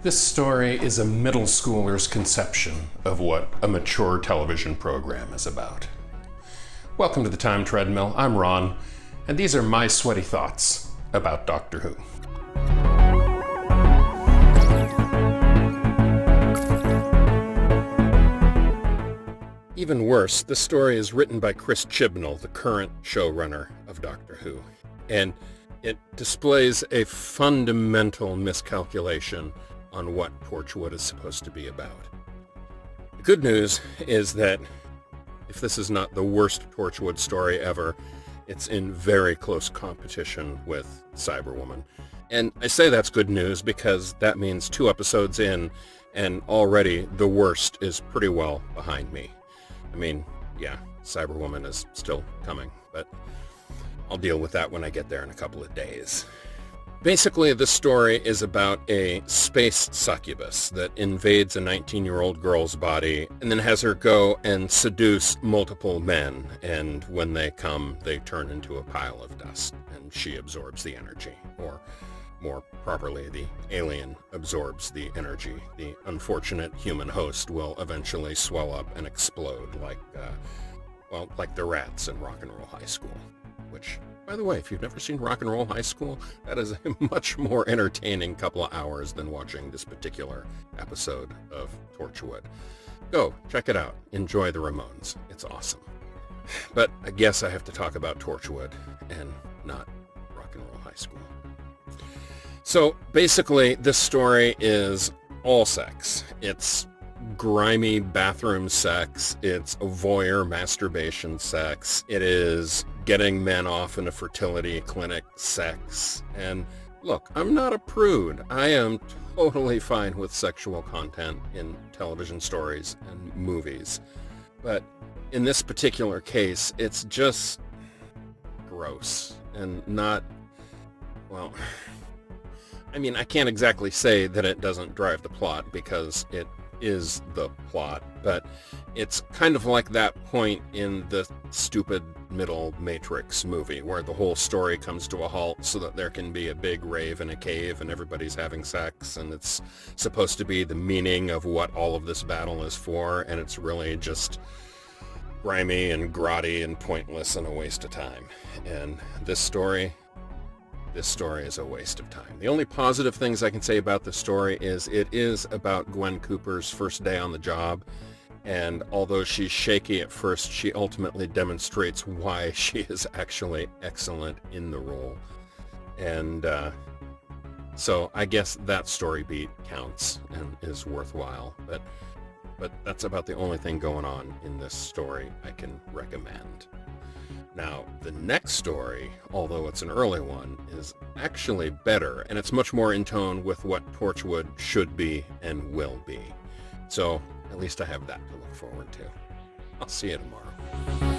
This story is a middle schooler's conception of what a mature television program is about. Welcome to the Time Treadmill. I'm Ron, and these are my sweaty thoughts about Doctor Who. Even worse, this story is written by Chris Chibnall, the current showrunner of Doctor Who, and it displays a fundamental miscalculation on what Torchwood is supposed to be about. The good news is that if this is not the worst Torchwood story ever, it's in very close competition with Cyberwoman. And I say that's good news because that means 2 episodes in, and already the worst is pretty well behind me. I mean, yeah, Cyberwoman is still coming, but I'll deal with that when I get there in a couple of days. Basically, the story is about a space succubus that invades a 19-year-old girl's body and then has her go and seduce multiple men. And when they come, they turn into a pile of dust, and she absorbs the energy. Or, more properly, the alien absorbs the energy. The unfortunate human host will eventually swell up and explode like the rats in Rock and Roll High School, which... By the way, if you've never seen Rock and Roll High School, that is a much more entertaining couple of hours than watching this particular episode of Torchwood. Go, check it out. Enjoy the Ramones. It's awesome. But I guess I have to talk about Torchwood and not Rock and Roll High School. So basically, this story is all sex. It's grimy bathroom sex. It's voyeur masturbation sex. It is getting men off in a fertility clinic sex. And look, I'm not a prude. I am totally fine with sexual content in television stories and movies. But in this particular case, it's just gross and not, well, I mean, I can't exactly say that it doesn't drive the plot because it is the plot, but it's kind of like that point in the stupid middle Matrix movie where the whole story comes to a halt so that there can be a big rave in a cave and everybody's having sex, and it's supposed to be the meaning of what all of this battle is for, and it's really just grimy and grotty and pointless and a waste of time. And this story is a waste of time. The only positive things I can say about this story is it is about Gwen Cooper's first day on the job, and although she's shaky at first, she ultimately demonstrates why she is actually excellent in the role. And so I guess that story beat counts and is worthwhile, but that's about the only thing going on in this story I can recommend. Now, the next story, although it's an early one, is actually better, and it's much more in tone with what Torchwood should be and will be. So, at least I have that to look forward to. I'll see you tomorrow.